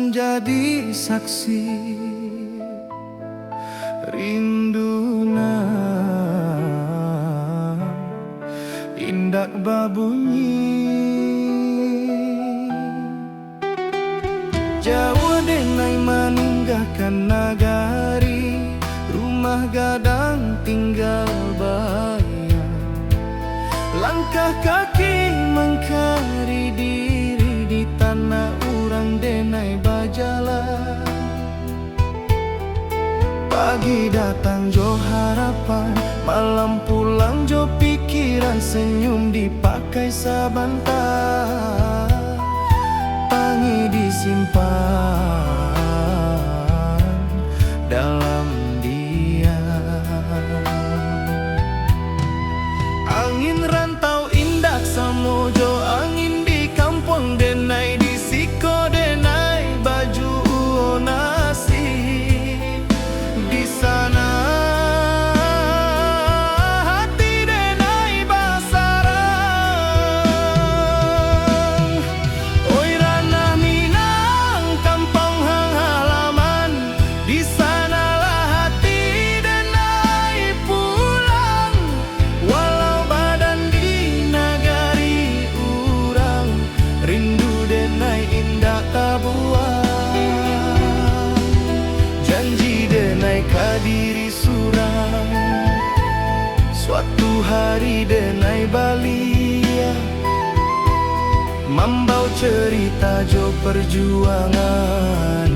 menjadi saksi rinduna indak babunyi Jawa denai meninggalkan nagari, rumah gadang tinggal bayang. Langkah kaki mengkari diri di tanah urang denai bajalan. Pagi datang jo harapan, malam pulang jo pikiran, senyum dipakai sabantar. Pangi disimpan dalam diam. Angin rantau indak samojo, angin di kampung denai di siko denai baju nasi. Di sana hati denai basarang. Oi ranah Minang kampung hang halaman, di sanalah hati denai pulang. Walau badan di nagari urang, rindu denai indah tabuang. Janji denai kadiri surang, suatu hari denai balia. Mambau cerita jo perjuangan,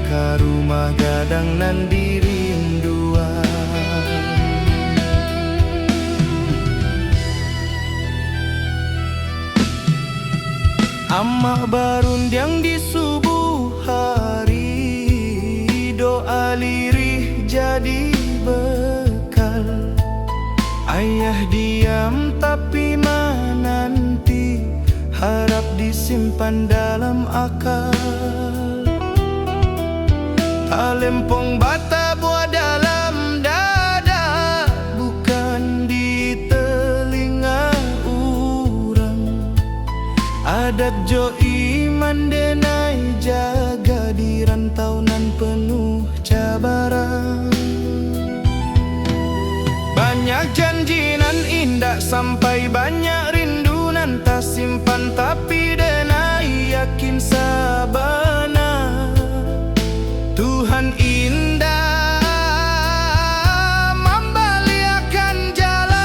ka rumah gadang nan dirinduan. Amah barundiang di subuh hari, doa lirih jadi bekal. Ayah diam tapi menanti, harap disimpan dalam akal. Talempong bata buah dalam dada, bukan di telinga urang. Adat jo iman denai jaga di rantau nan penuh cabaran. Banyak janji nan indah sampai banyak rindu nan tak simpan, tapi denai yakin sabana Tuhan indah membaliakan jalan.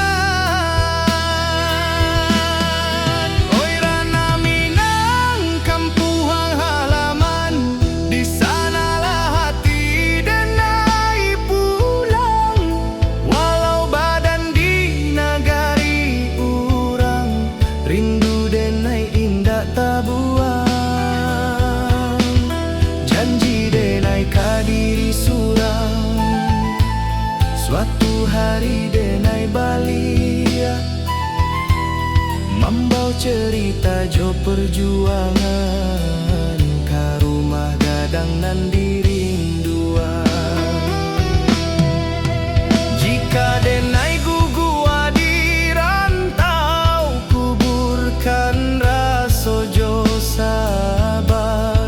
Oi ranah Minang kampung halaman, di sanalah hati denai pulang. Walau badan di nagari urang, rindu denai indah tabuang. Janji denai kadiri surang, suatu hari denai balia. Mambau cerita jo perjuangan, ka rumah gadang nan dirinduan. Jika denai gugua di rantau, kuburkan raso jo sabar.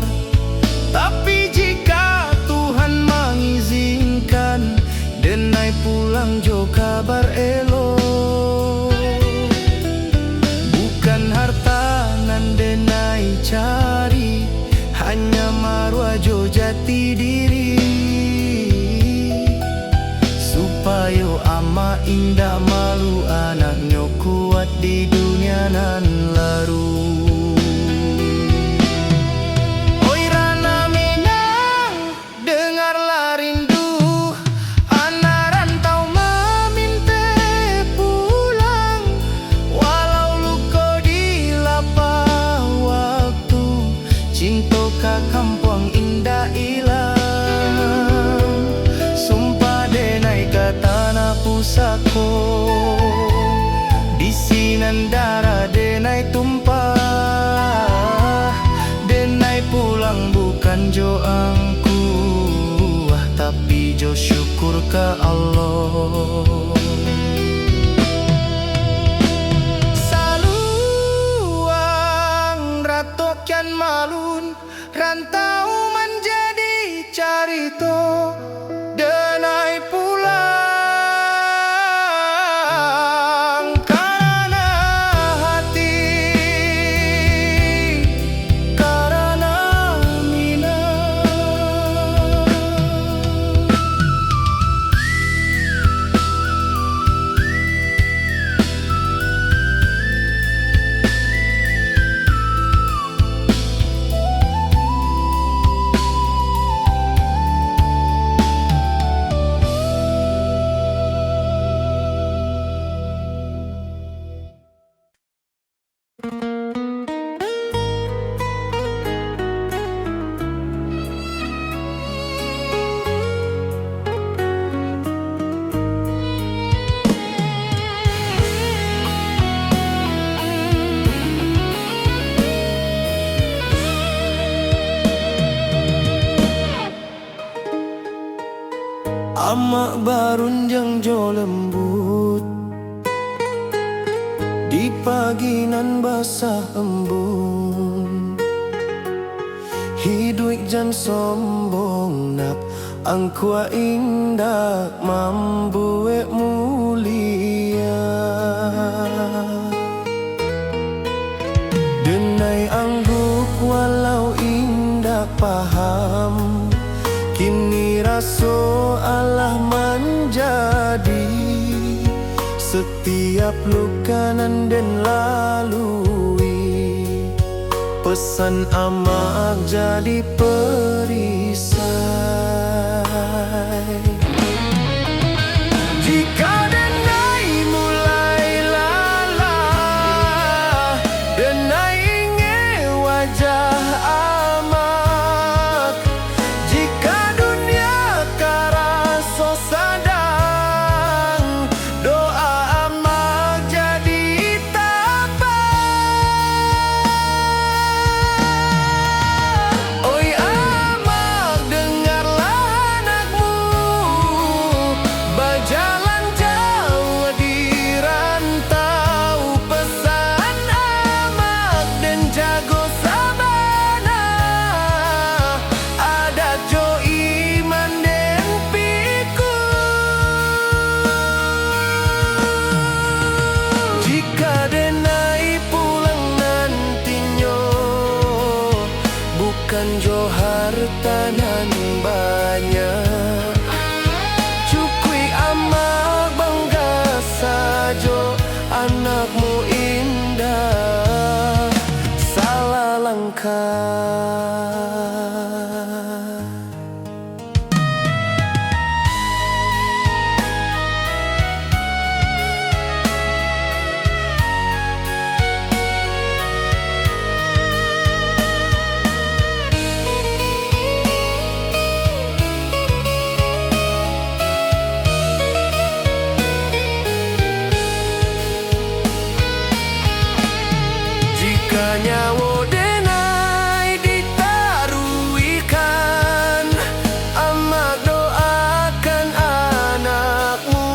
Tapi jika Tuhan mengizinkan, denai pulang jo kabar elok. Bukan harta nan denai cari, hanya marwah jo jati diri. Supaya ama indah malu anaknya kuat di dunia nan laru. Oi ranah Minang, dengarlah rindu, anak rantau meminta pulang. Walau luka di lapang waktu, cinta ka kampung indah ilang. Sumpah denai ka tanah pusako, di sinan darah denai tumpah. Denai pulang bukan jo angku, tapi jo syukur ke Allah. Saluang ratokan malun, rantau man Amak barun yang jo lembut di pagi nan basah embun. Hidup jan sombong nak angkua indah mambuek mulia. Denai angguk walau indah paham, kini raso Allah menjadi setiap luka nan den lalui. Pesan amak jadi perisai. Jika denai mulai lalah, denai inge wajah amak. Jika dunia karaso sadang, doa amak jadi tapak. Oi amak, dengarlah anakmu berjalan jauh di rantau. Pesan amak dan jago sabana, ada jo iman den piku. Jika denai pulang nantinya, bukan jo harta nan banyak, cukui amak bangga sajo anakmu indah salah langkah. Jika nyawa denai ditaruikan, amak doakan anakmu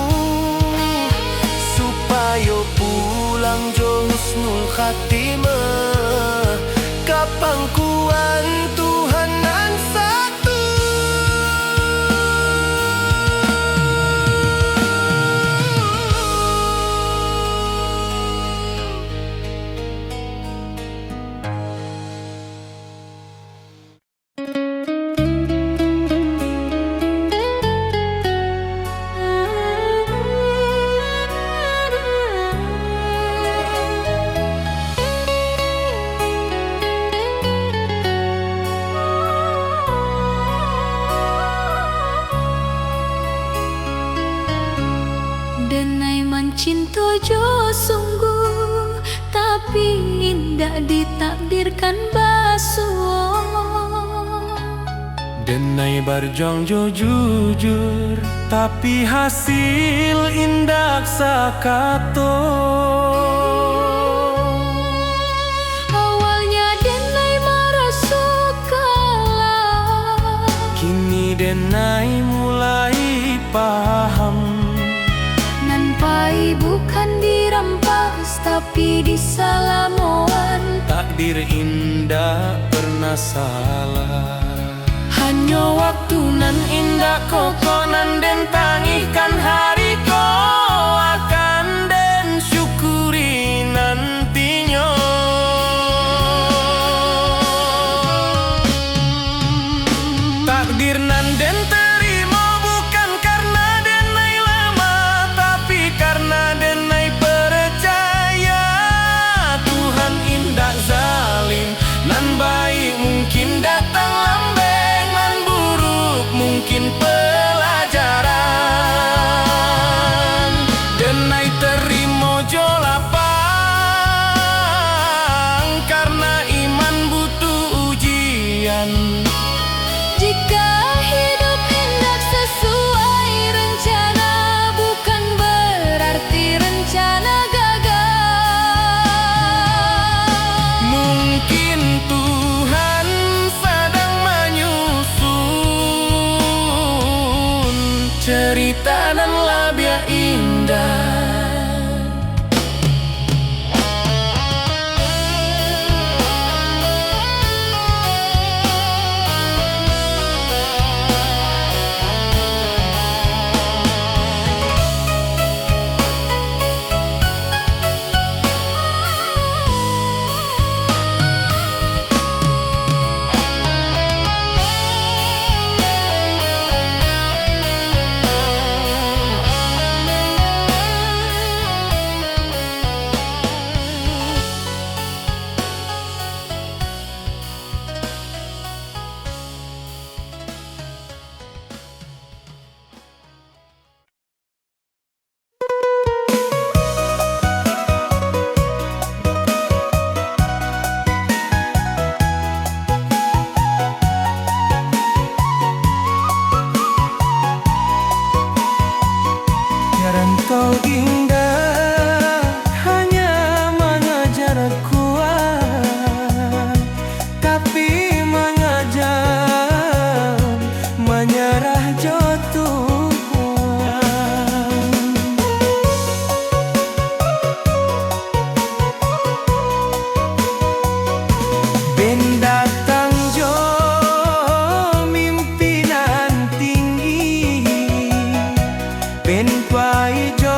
supaya pulang jo husnul khatimah ka pangkuan Tuhan nan satu. Denai mencinta jo sungguh, tapi indah ditakdirkan basuh. Denai berjuang jo jujur, tapi hasil indah sakato. Awalnya denai merasa kalah, Kini denai mulai paham, nampai bukan dirampas tapi disalamoan. takdir indah pernah salah. Hanya waktu nan indah kokonan den tangihkan hari ko akan den syukuri nantinya. Takdir nan den terima bukan karena denai lama, tapi karena denai percaya Tuhan indah zalim. Nan baik mungkin datang lambe, nan buruk mungkin pelajaran. cerita nan labia indah. Rantau indah hanya mengajar kuat, tapi mengajar menyerah jo Tuhan. Ben datang jo mimpinan tinggi, ben pai jo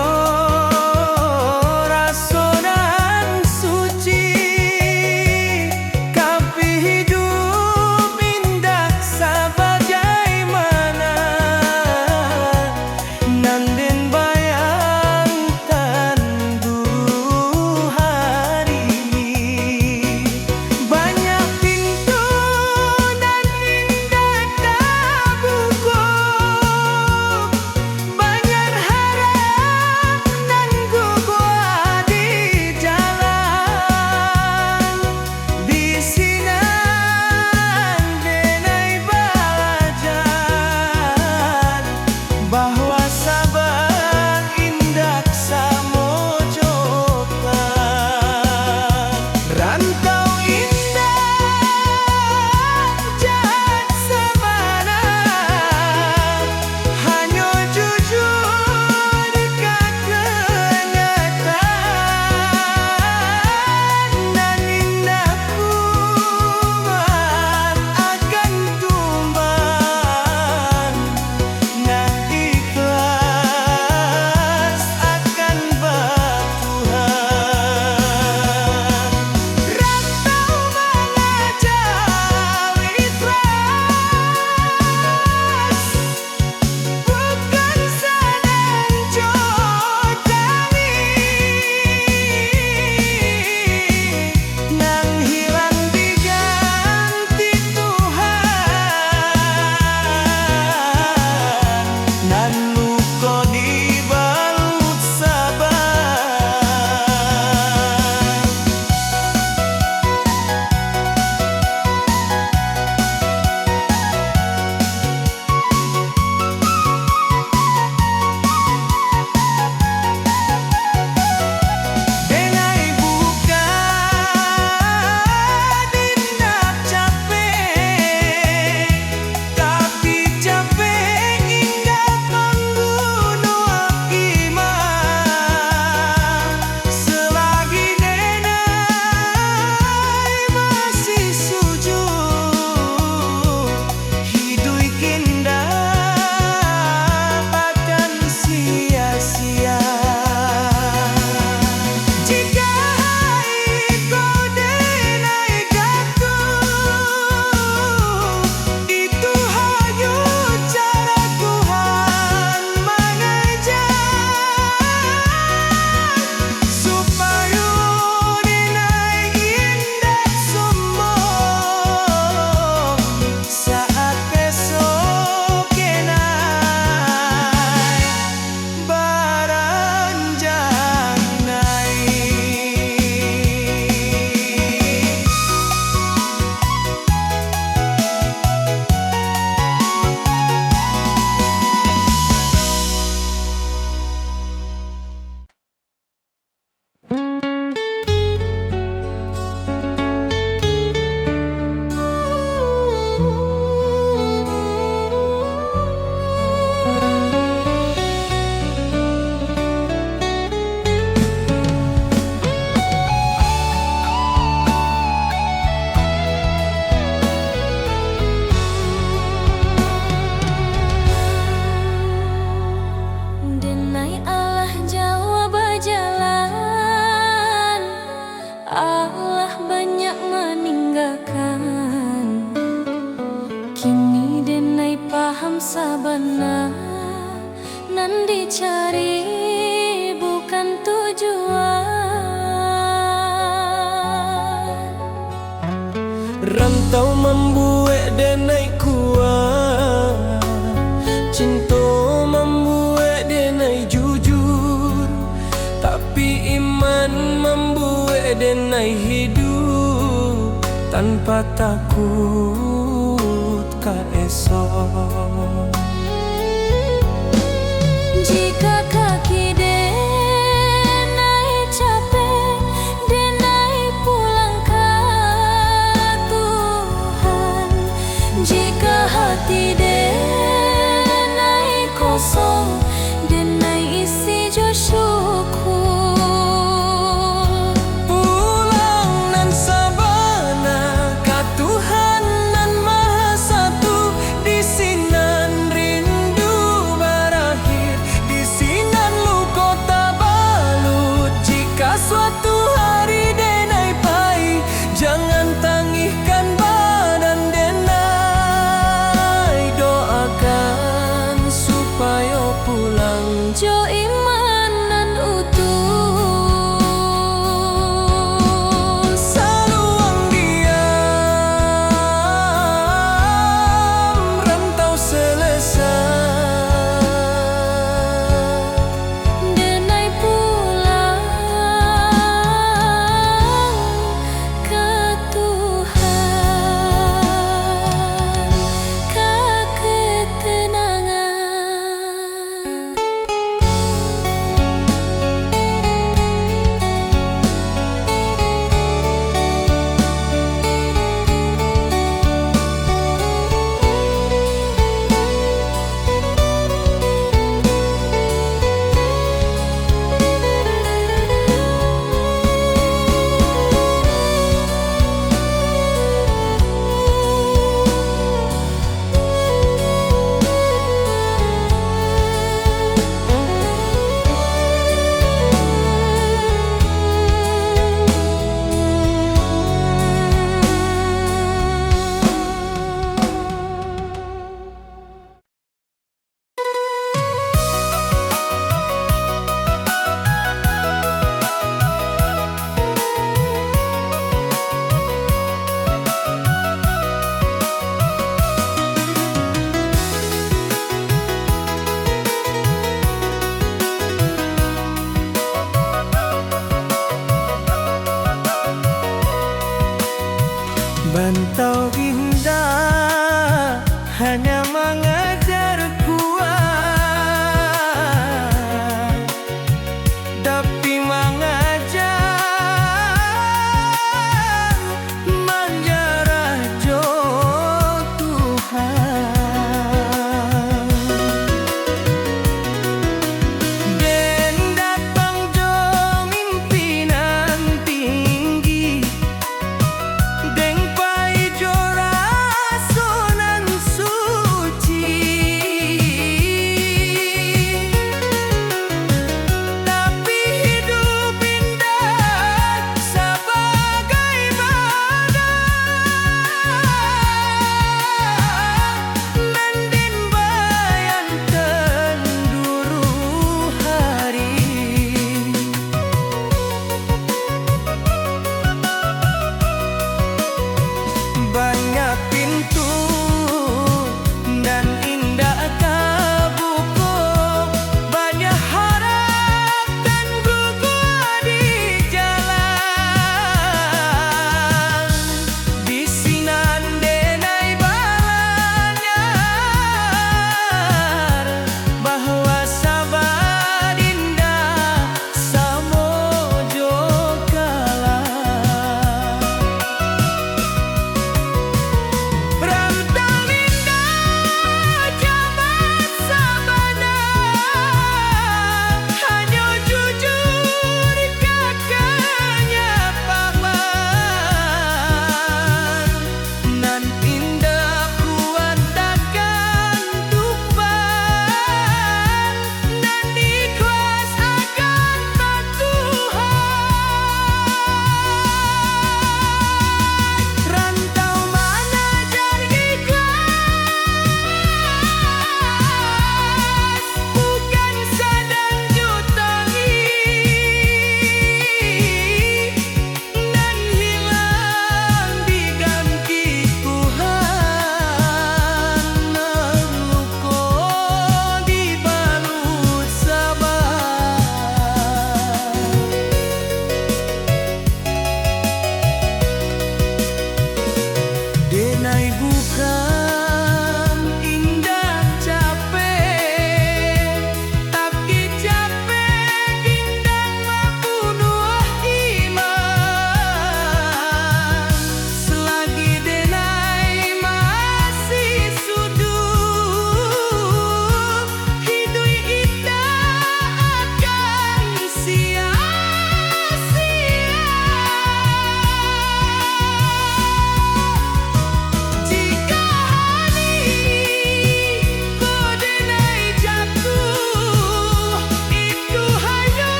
yang dicari bukan tujuan. Rantau membuat denai kuat, cinta membuat denai jujur, tapi iman membuat denai hidup tanpa takut ka esok. Jika kaki denai capek, denai pulang ke Tuhan. Jika hati denai kosong, denai isi jo syukur. Pulang nan sabana ka Tuhan nan Maha Satu, di sinan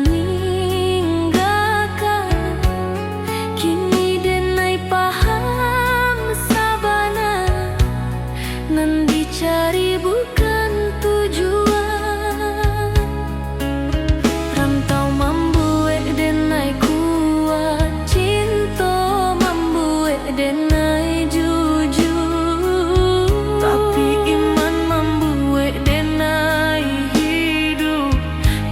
ninggalkan. Kini denai paham sabana, nan dicari bukan tujuan. Rantau membuat denai kuat, cinta membuat denai jujur. Tapi iman membuat denai hidup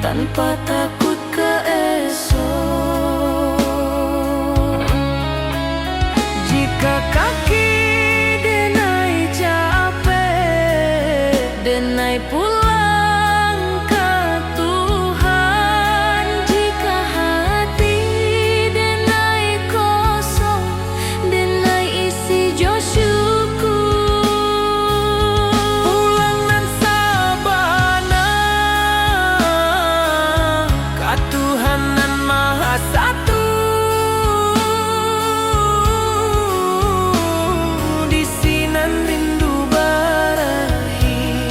tanpa takut ke esok. Jika kaki denai capek, denai pulang ke Tuhan. Jika hati denai kosong, denai isi jo syukur. Pulang nan sabana ka Tuhan nan Maha Satu. Di sinan rindu barahi,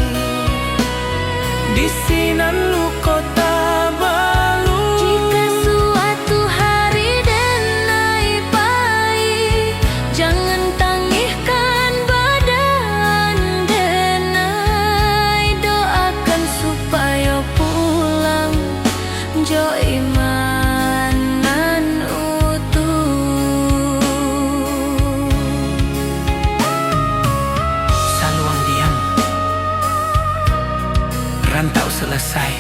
di sinan lu kota balu. Jika suatu hari denai pahit, jangan tangihkan badan denai. Doakan supaya pulang jo iman nan utuh. Saluang diam, rantau selesai,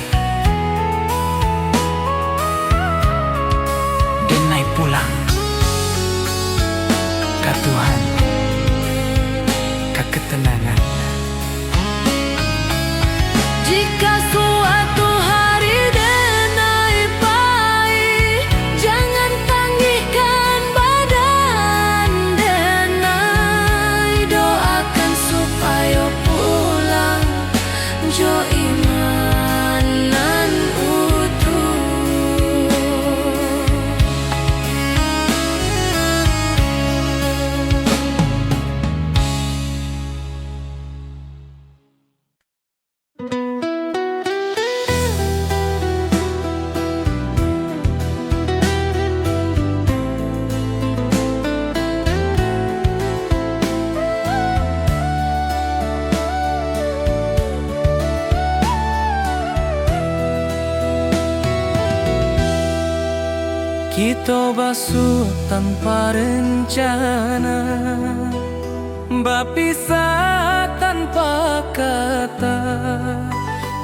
denai pulang ke Tuhan, ke ketenangan. Jika suatu hari denai pahit, jangan tangihkan badan denai. Doakan supaya pulang jo iman nan utuh. Kita basuh tanpa rencana, berpisah tanpa kata.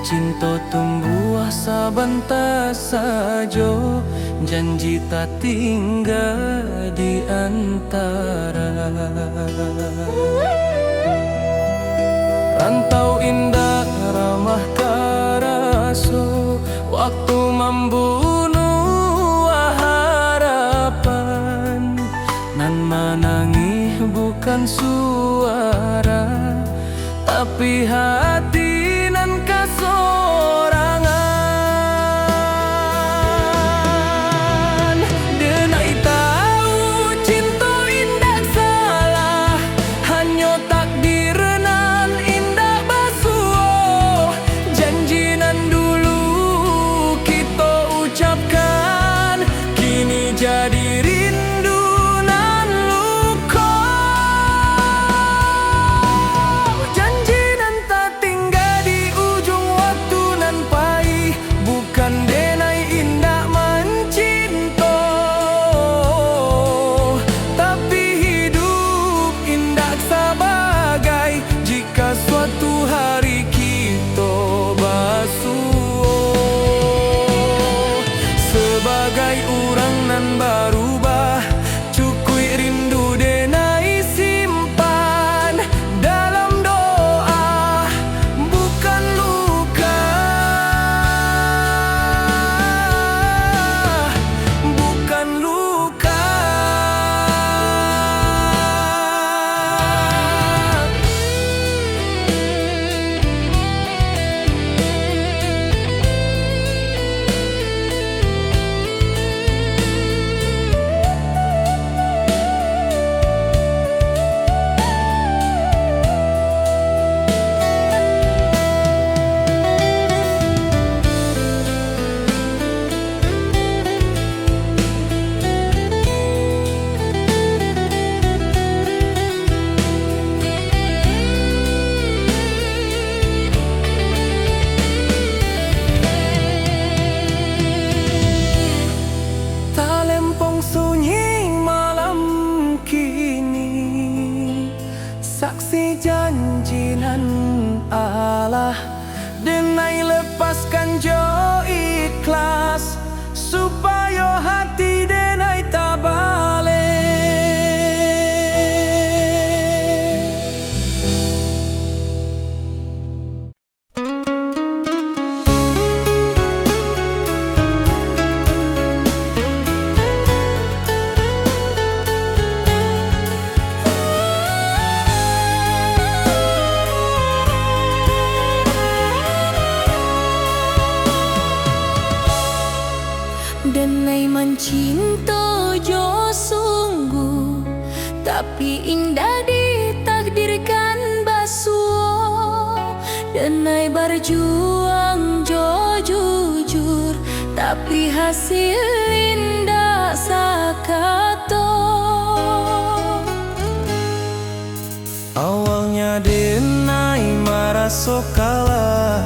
Cinta tumbuh sabantar saja, janji tak tinggal di antara. Rantau indah ramah terasa, waktu membunuh harapan. Nan menangis bukan suara, tapi hati nan kasorangan. Denai tahu cinta indah salah, hanya takdir nan indah basuh. Janji nan dulu kita ucapkan, kini jadi rindu nan luka. Janji nan tak tinggal di ujung waktu nan pahit, bukan denai indah mencinta, tapi hidup indah sebagai jika suatu hari kita basuh. Sebagai orang nan berubah, cukui rindu denai simpan dalam doa, bukan luka, bukan luka. Denai mencinta jo sungguh, tapi indah ditakdirkan basuo. Denai berjuang jo jujur, tapi hasil indah sakato. Awalnya denai merasa kalah,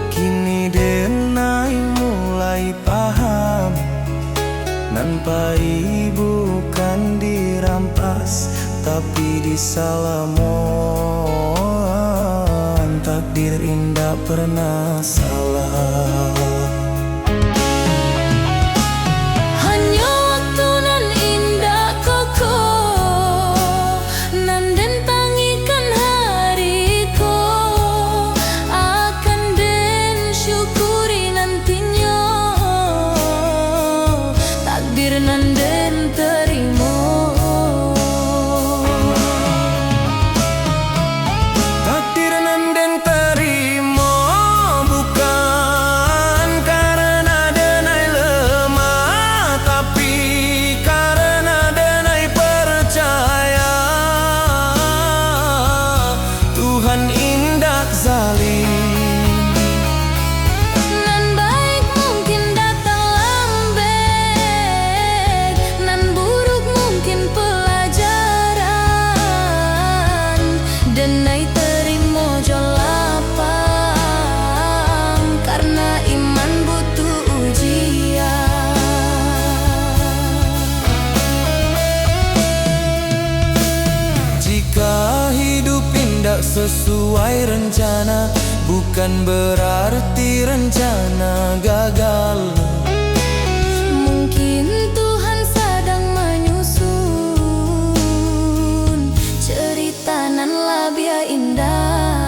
kini denai mulai paham. Nampai bukan dirampas, tapi disalamon. Takdir indah pernah salah. Hanya waktu nan indah koko, nan den tangikan hariku, akan den syukuri nantinya. Takdir nan den terima, Takdir nan den terima, bukan karena denai lemah, tapi karena denai percaya Tuhan indah zalim. nan baik mungkin datang lembek, nan buruk mungkin pelajaran. Denai terima jo lapang, karena iman butuh ujian. Jika hidup indah sesuai rencana, bukan berarti rencana gagal. Mungkin Tuhan sedang menyusun cerita nan labia indah.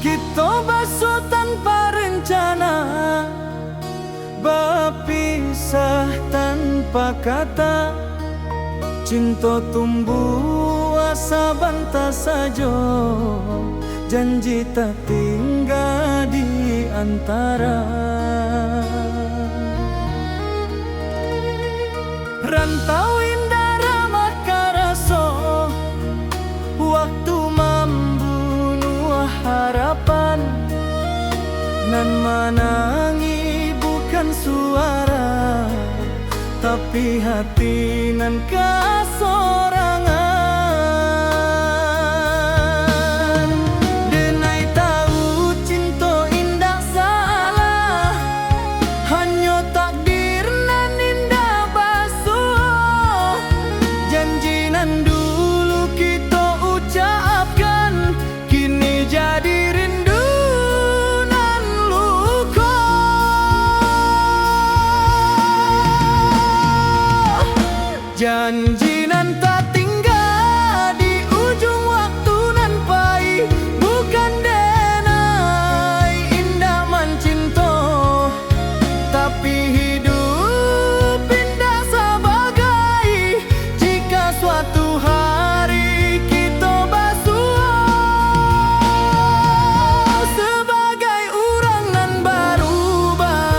Kita basuh tanpa rencana, berpisah tanpa kata. Cinta tumbuh asa bantah saja, janji tak tinggal di antara. Rantau indah ramah karaso, waktu membunuh harapan. Nan menangi bukan suara, tapi hati nan kasorangan. Denai tahu cinta indah salah, hanya takdir nan indah basuh. Janji nan dulu kita ucapkan, kini jadi rindu nan luka. Janji nan tak tinggal di ujung waktu nan pahit, bukan denai indah mencinta, tapi hidup indah sebagai jika suatu hari kita basuh sebagai orang nan berubah.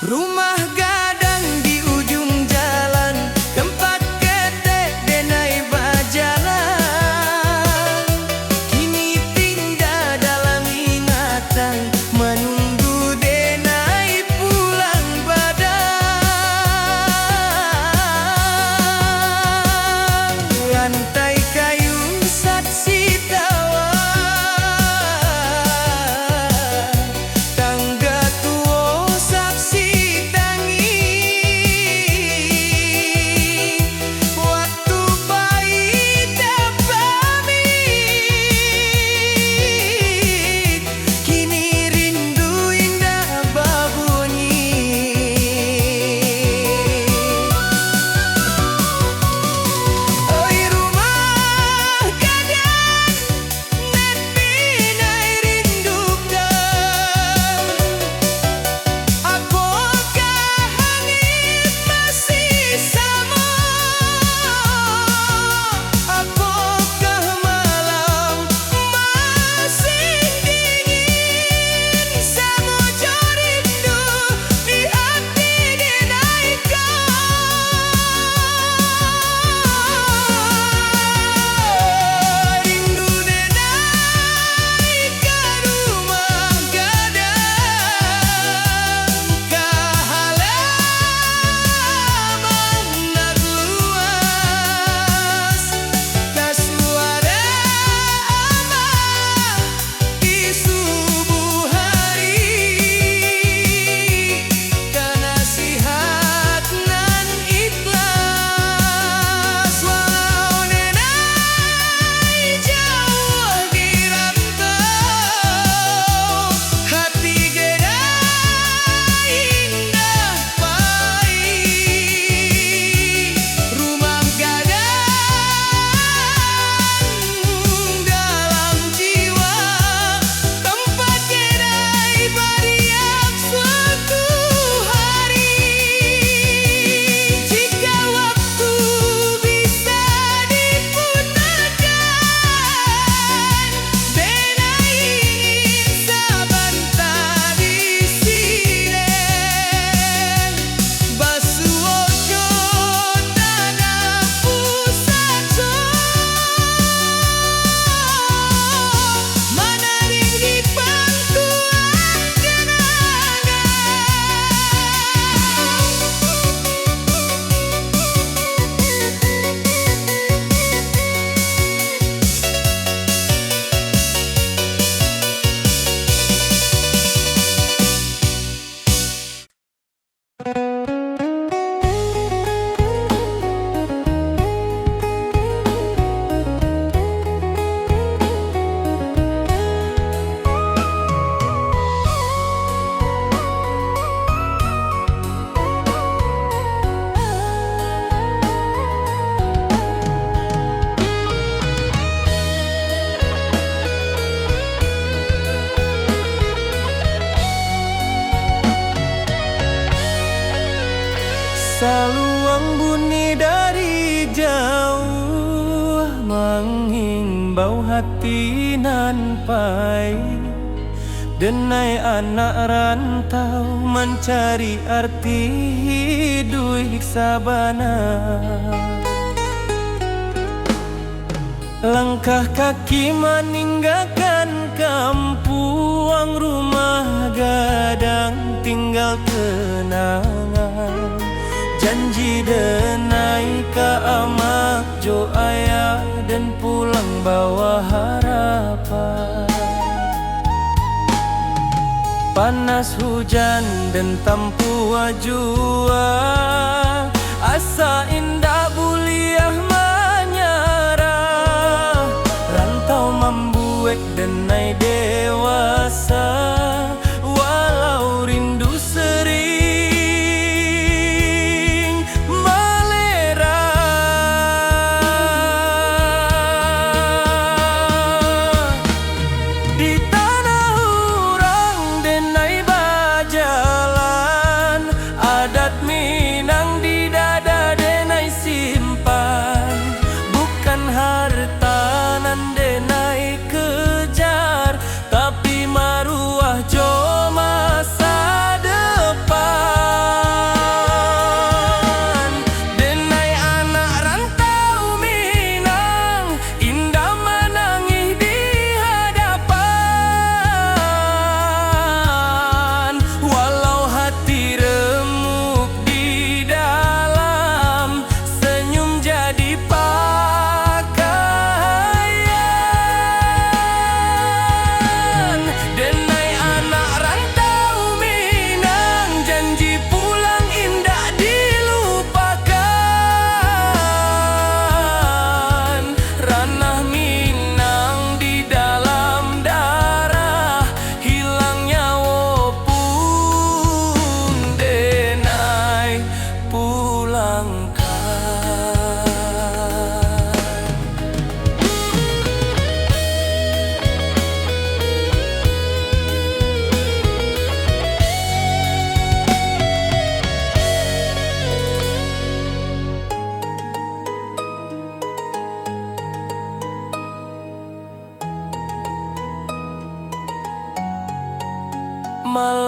Rumah gadang di ujung jalan, tempat ketek denai bajalan. Kini tinggal dalam ingatan, menunggu denai pulang badang. Lantai kayu saksi tawa, tangga tua saksi tangi. Waktu pahit pamit, kini rindu indah babunyi. Oi rumah gadang, nepi nai rindu kau. Apakah langit masih sama? Apakah malam masih dingin? Samuja rindu di hati denai kau. Rindu denai ka rumah gadang, ka halaman nak luas, ka suara amah di subuh hari, ka nasihat nan ikhlas. Walau denai jauh di rantau, hati gedai indah pahit. Rumah gadang dalam jiwa, tempat gedai beriak suatu hari. Jika waktu bisa diputarkan, denai ingin sabanta di sini. Basuh ojo tanah pusaco, menarik di pangkuan kenangan. Saluang bunyi dari jauh, menghimbau hati nan pahit. Denai anak rantau mencari arti hidup sabana. Langkah kaki meninggalkan kampung, rumah gadang tinggal kenangan. Janji denai ka amak jo ayah, dan pulang bawa harapan. Panas hujan dan tampu jua, asa indah buliah menyerah. Rantau membuat denai dewasa, walau rindu sering melera. Di tanah urang denai bajalan, adat Minang di dada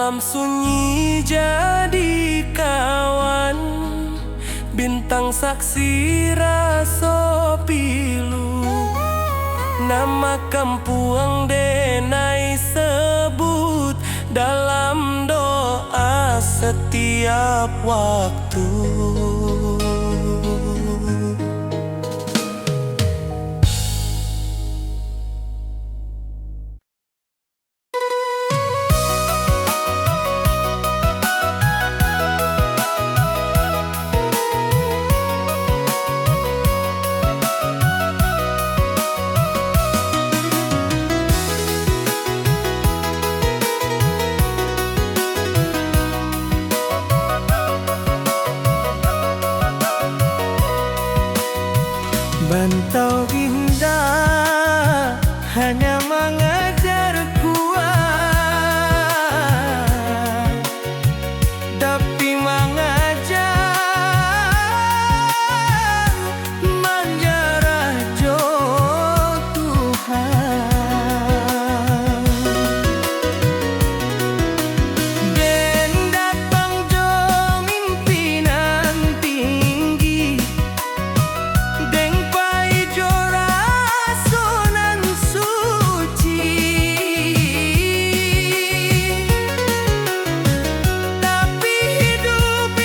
malam sunyi jadi kawan, bintang saksi raso pilu. Nama kampuang denai sebut dalam doa setiap waktu. Bantau indah hanya mengejar kuat, tapi mengajar menjarah jo Tuhan. Den datang jo mimpinan tinggi, deng pai jo rasonan suci. Tapi hidup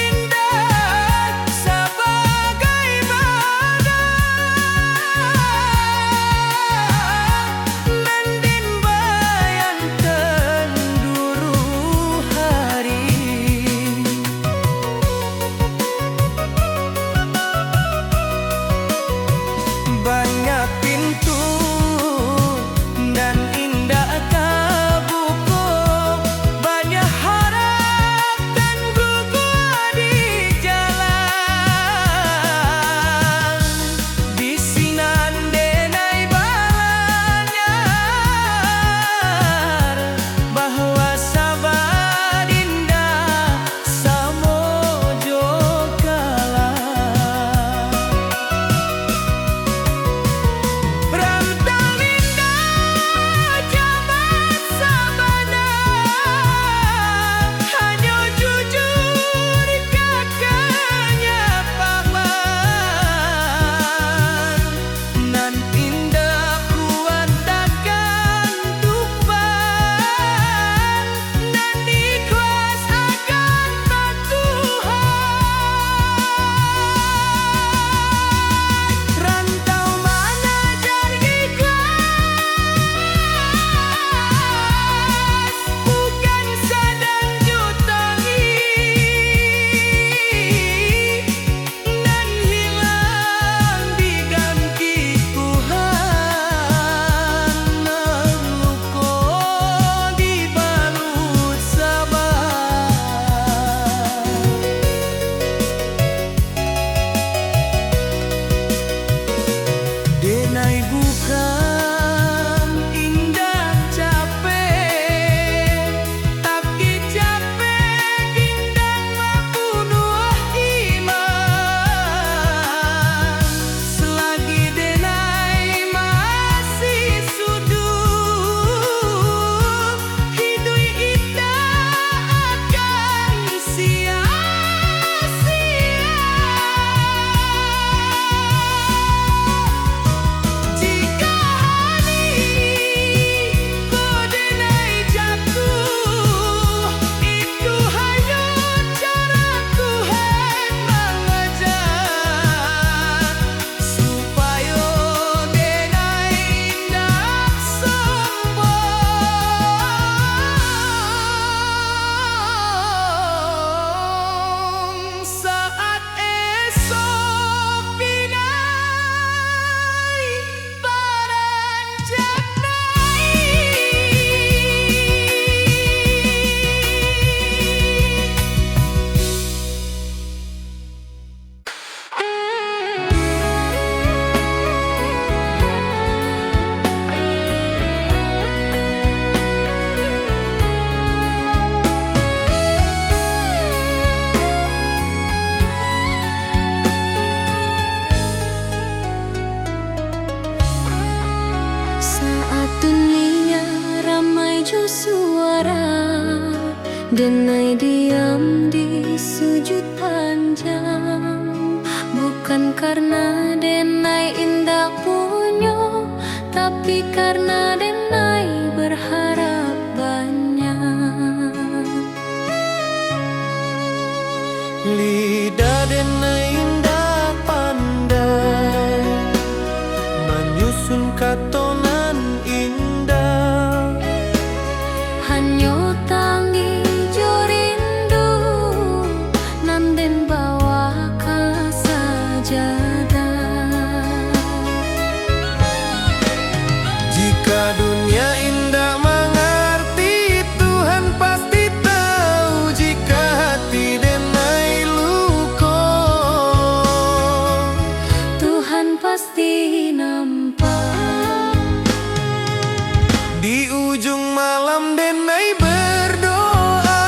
Denai diam di sujud panjang, bukan karena Denai indah punya, tapi karena Denai berharap banyak. Lidah Denai indah pandai menyusun katonan indah. Hanyo tangi jo rindu nanden bawa ka sajadah. Jika dunia indah mengerti, Tuhan pasti tahu. Jika hati Denai luka, Tuhan pasti nampak. di ujung malam Denai berdoa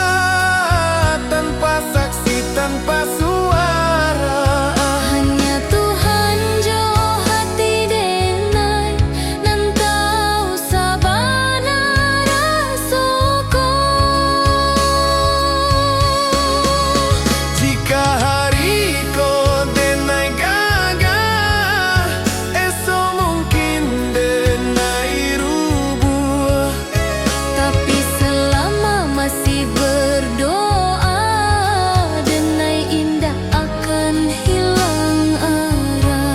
tanpa saksi, tanpa suara. Hanya Tuhan jo hati Denai nan tahu sabana rasoko. Jika hari ko Denai gagah, esok mungkin Denai rubuh. Tapi selama masih berdoa, Denai indah akan hilang arah.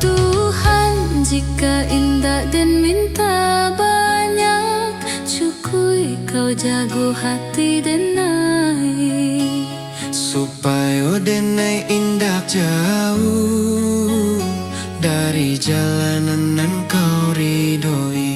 Tuhan, jika indah dan minta banyak, cukui kau jago hati Denai. Supaya Denai indah jauh dari jalanan nan kau ridhoi.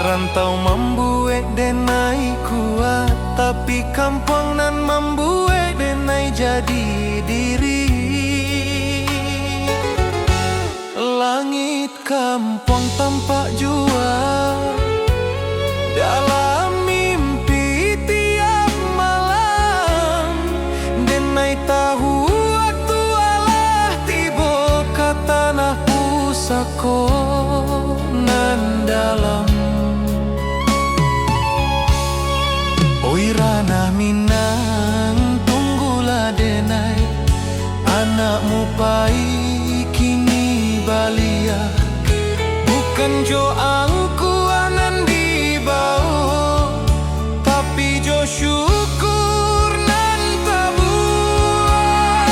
Rantau membuat denai kuat, tapi kampung nan membuat denai jadi diri. Langit kampung tampak jua dalam mimpi tiap malam. Denai tahu waktu alah tiba ke tanah pusako nan dalam. Oi ranah Minang, tunggulah denai, anakmu pai kini balia. Bukan jo angkuanan di bawah, tapi jo syukur nan tabuah.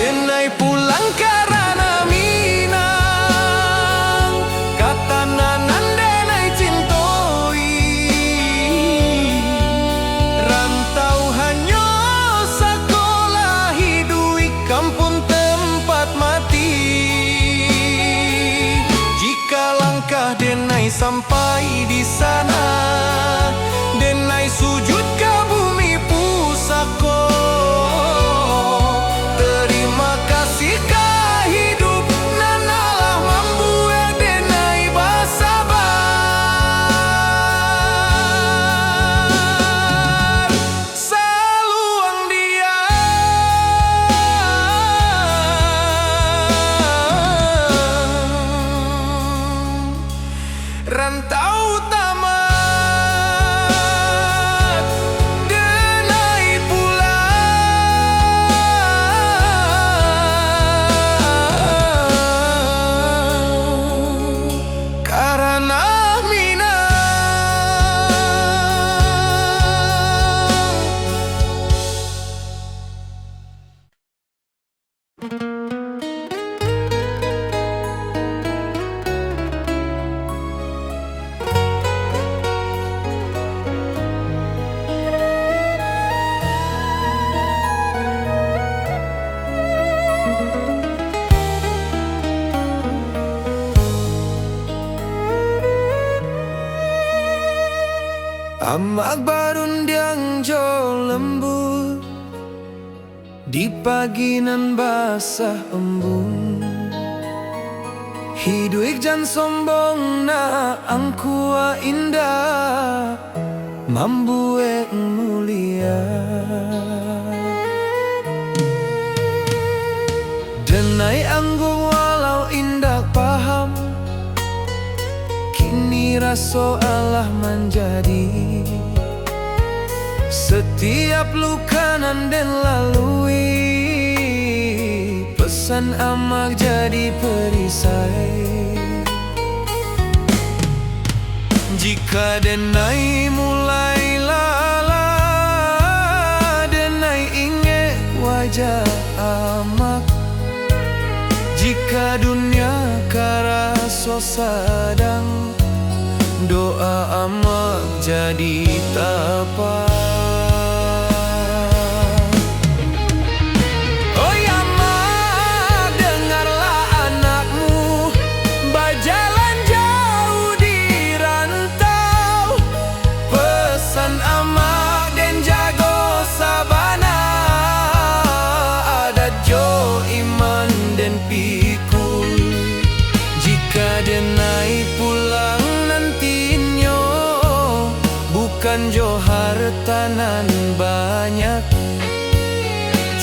Denai pulang ke ranah Minang, kata nanan denai cintoi. Rantau hanya sekolah hidui kampung tempat mati. Jika langkah denai sampai di sana, denai sujud ke bumi pusako. Terima kasih ke hidup nan Allah membuat denai bersabar. Saluang dia rantau tamat, denai pulang karena Minang. Amak barundiang jo lembut di pagi nan basah embun. Hidup jan sombong na angkua indah, membuat mulia. Denai anggung walau indah paham, kini raso Allah menjadi. Setiap luka nan den lalui, pesan amak jadi perisai. Jika denai mulai lala, denai ingat wajah amak. Jika dunia karaso sadang, doa amak jadi tapak. Oi amak, dengarlah anakmu berjalan jauh di rantau. Pesan amak dan jago sabana, adat jo iman dan pikul. Jika denai pulang nantinya, bukan jo harta nan banyak.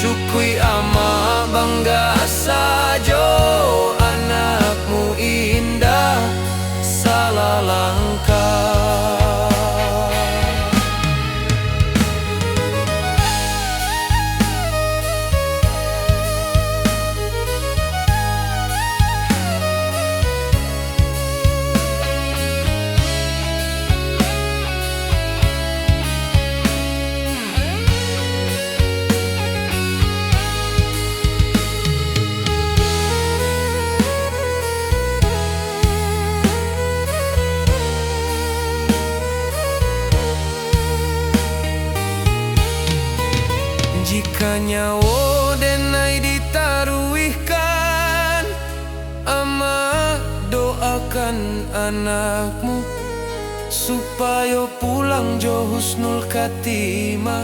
Cukui ama bangga sajo, anakmu indah salah langkah. doakan anakmu supaya pulang jo husnul khatimah,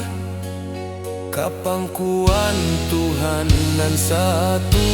kapangkuan Tuhan nan satu.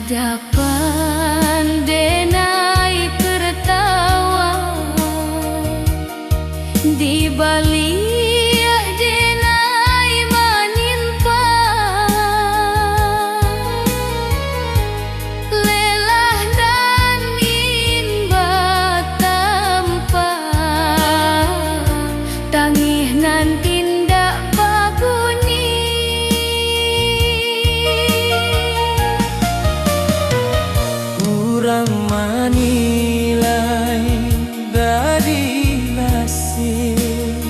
Hadapan denai tertawa, di balik denai menimpa, lelah dan imba tanpa tangih nan tindak babuni. Kurang manilai dari nasib,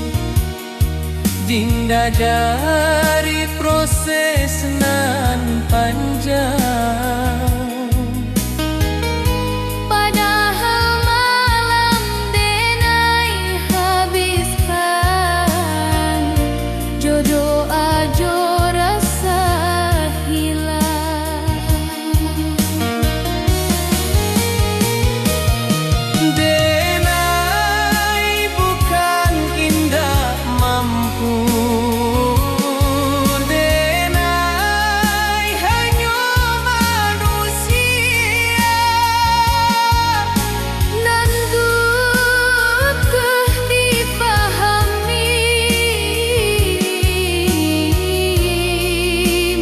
dinda dari proses nan panjang. Padahal malam denai habiskan, jodoh ajo rasa hilang. Denai bukan indah mampu, denai hanya manusia. Nan butuh dipahami,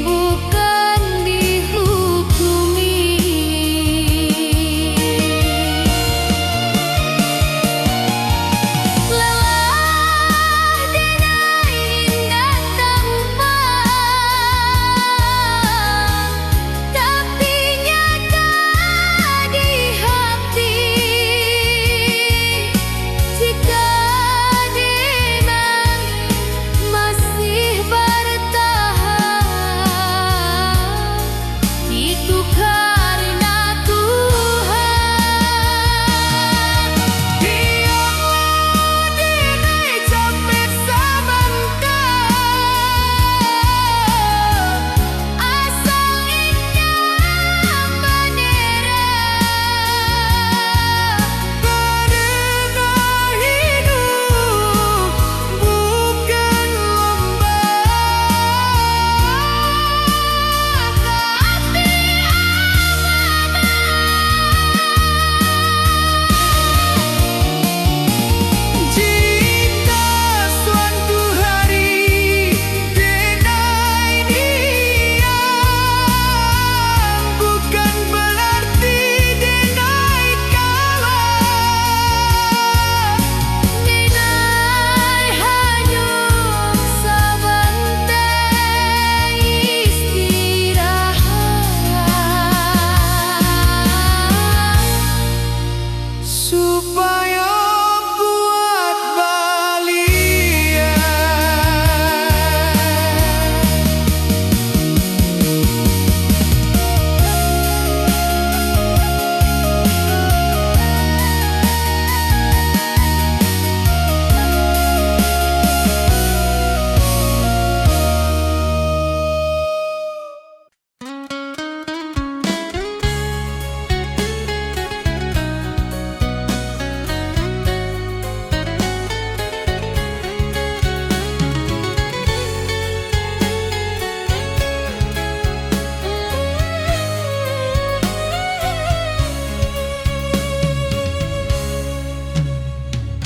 bukan dihukumi. Lelah denai indah tampak, tapi nyata di hati. Jika denai masih bertahan, itu karena Tuhan. Biarlah denai capek sebentar, Asal indah menyerah, karena hidup bukan lomba. tapi Jika suatu hari denai diam, bukan berarti denai kalah. denai hanya sebentar istirahat, Supaya buat balian.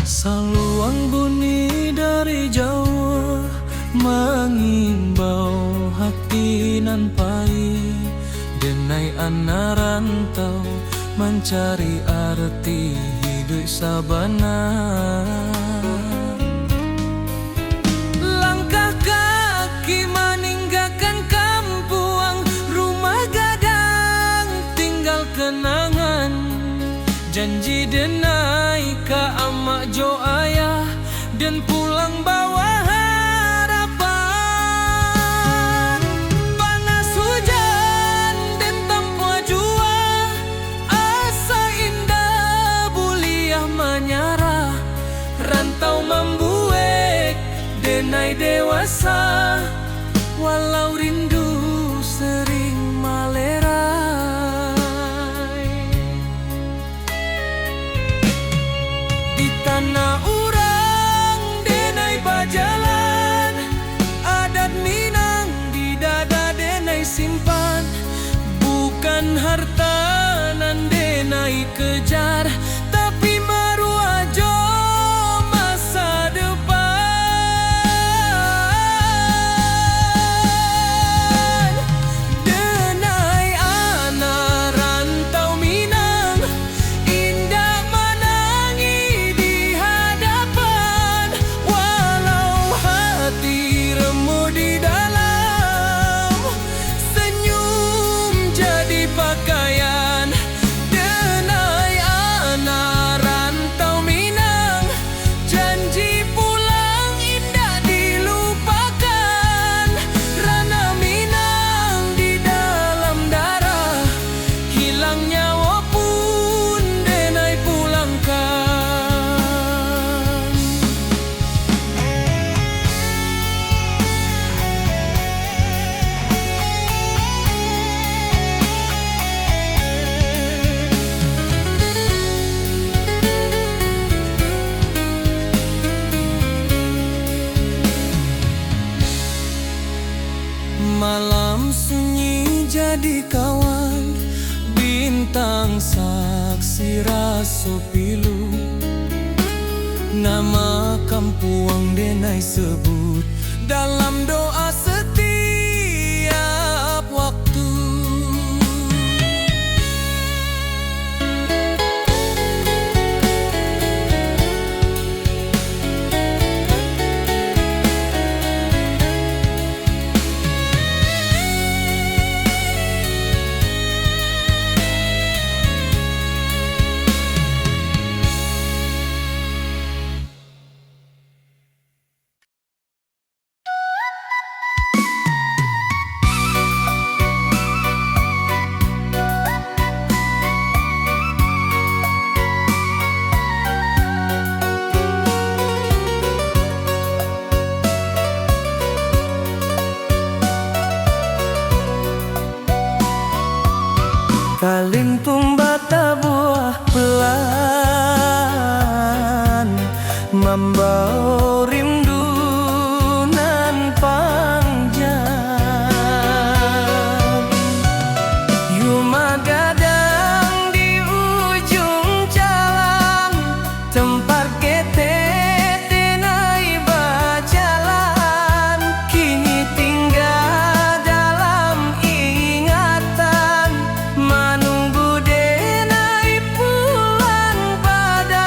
Saluang bunyi dari Jawa mengimbau hati nan pahit. Denai anak rantau mencari arti hidup sabana. Langkah janji denai ka amak jo ayah dan pulang bawa harapan. Panas hujan dan tanpa jua, asa indah buliah menyarah. Rantau membuek denai dewasa, walau rindu sering malerai. Di tanah urang denai bajalan, adat Minang di dada denai simpan. Bukan harta nan denai kejar, tapi maruah jo masa depan. Denai anak rantau Minang, indah menangi di hadapan. Walau hati remuk di dalam, senyum jadi pakaian. Denai anak rantau Minang, janji pulang indah dilupakan. Rana Minang di dalam darah, hilang nyawa pun denai pulangkan. Malam sunyi jadi kawan, bintang saksi raso pilu. Nama kampuang denai sebut dalam doa setiap waktu. Kaling tumbata buah pelan, membawa rindu nan panjang. Yuma gadang di ujung jalan, tempat ketek denai bajalan. Kini tinggal dalam ingatan, menunggu denai pulang badan.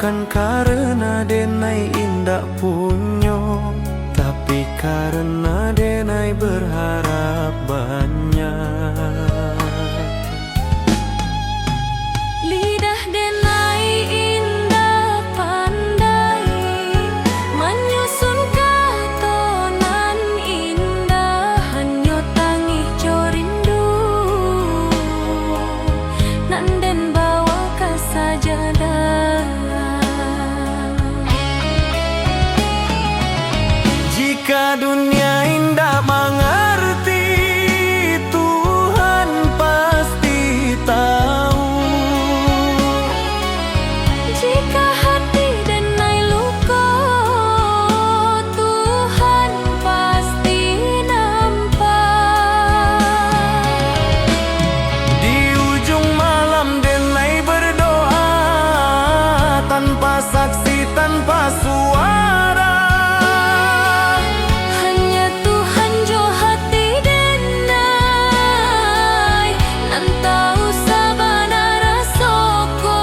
bukan karena denai indak punyo, tapi karena denai berharap banyak. Lidah denai indah pandai menyusun katonan indah, hanya tangih corindu nanden bawa ke sajadah. Jika dunia indah mengerti, Tuhan pasti tahu. Jika hati denai luka, Tuhan pasti nampak. Di ujung malam denai berdoa, tanpa saksi, tanpa suara. Hanya Tuhan jo hati denai, nan tahu sabana rasoko.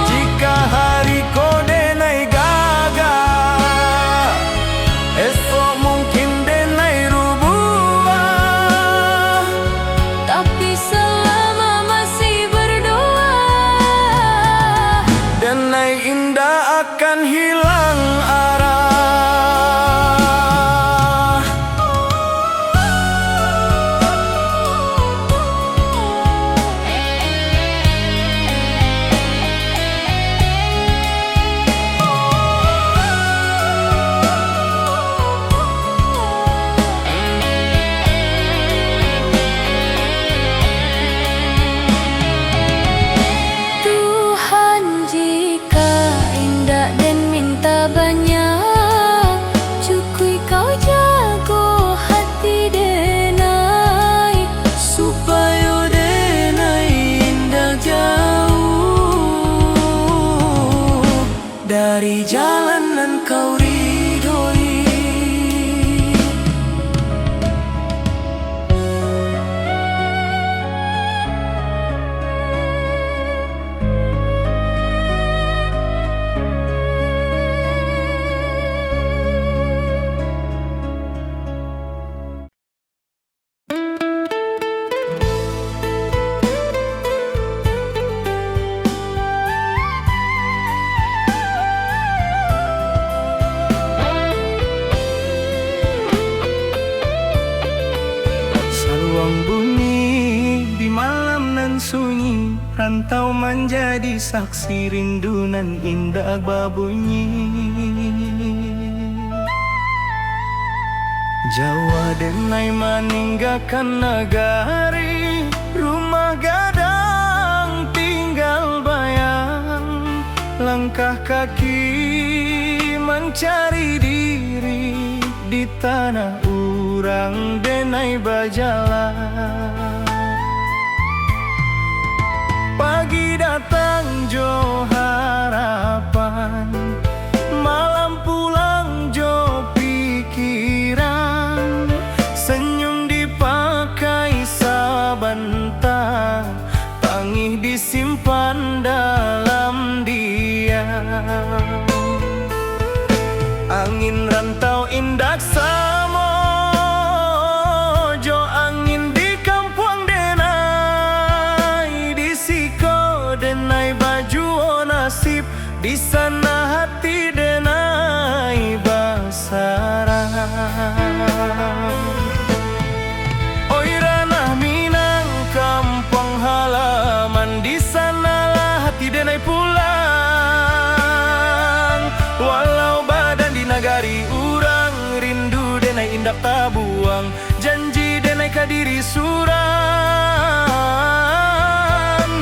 Jika hari ko denai gagal, esok mungkin denai rubah. Tapi selama masih berdoa, Denai indah akan hilang arah. Tuhan jika indah dan minta banyak, cukui kau jago hati denai, Supaya denai indah jauh dari jalanan kau ridhoi. Saluang bunyi di malam nan sunyi, rantau menjadi saksi rindu nan indah babunyi. Jawa denai meninggalkan negari, rumah gadang tinggal bayang. Langkah kaki mencari diri di tanah urang denai bajalan. Pagi datang jo harapan, malam pulang jo pikiran. Senyum dipakai sabentar, tangih disimpan dalam diam. Angin rantau indak samo, jo angin di kampung denai. Di siko denai baju o nasib, di sana hati denai basarang. Oi ranah Minang kampung halaman, di sanalah hati denai pulang. Walau badan di nagari urang, rindu denai indak tabuang. Janji denai kadiri surang,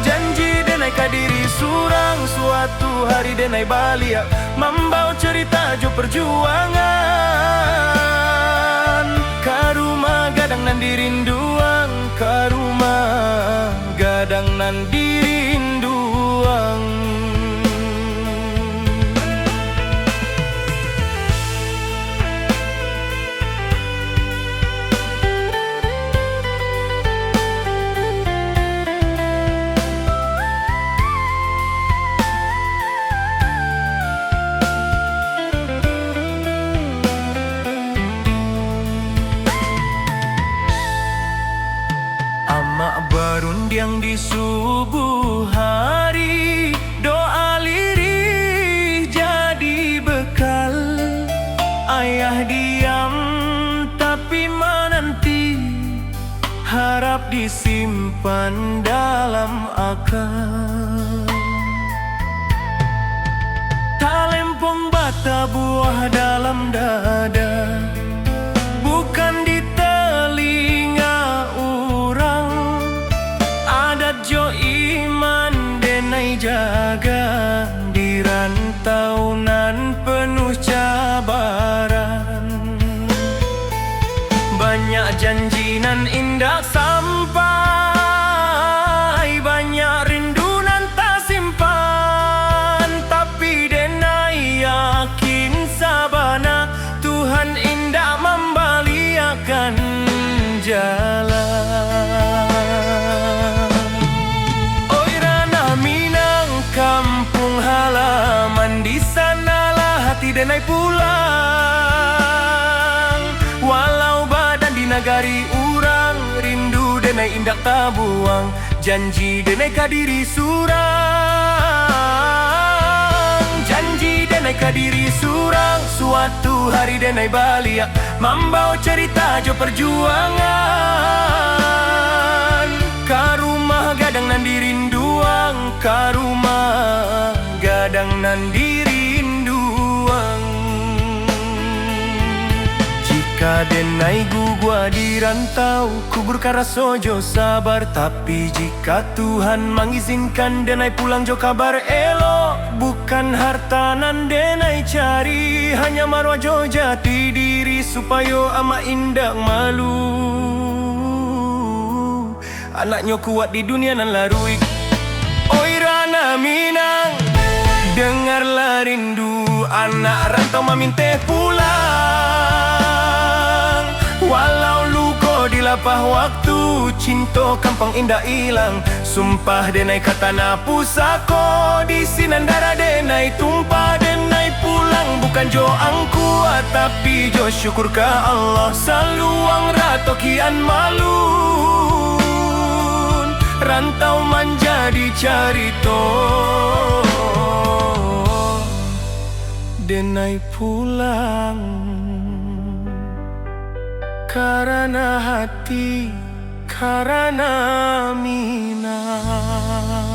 janji denai kadiri surang. Suatu hari denai baliak, membawa cerita jo perjuangan. Ka rumah gadang nan dirinduang, ka rumah gadang nan dirinduang. simpan dalam akal. Talempong bata buah dalam dada, bukan di telinga orang. Adat jo iman denai jaga, di rantau nan penuh cabaran. Banyak janji nan indah sampai, banyak rindu nan tak simpan. Tapi denai yakin sabana, Tuhan indah membaliakan jalan. Oi Ranah Minang, kampung halaman, di sanalah hati denai pulang. Walau badan di nagari urang, rindu denai indak tabuang, janji denai kadiri surang. Janji denai kadiri surang, suatu hari denai balik membawa cerita jo perjuangan. Ka rumah gadang nan dirinduang, ka rumah gadang nan dirinduang. Jika denai gua di rantau, kubur kara sojo sabar. Tapi jika Tuhan mengizinkan denai pulang jo kabar elok, bukan harta nan denai cari, hanya marwah jo jati diri, supaya ama indak malu. Anaknya kuat di dunia nan larui. Oi Ranah Minang, dengarlah rindu anak rantau maminte pulang. Walau luko di lapah waktu, cinta kampung indah hilang. Sumpah denai kata na pusako, di sinandara denai tumpah. Denai pulang bukan jo angku, tapi jo syukur ka Allah. Saluang rato kian malun, rantau menjadi carito. Denai pulang karena hati, karena Minang.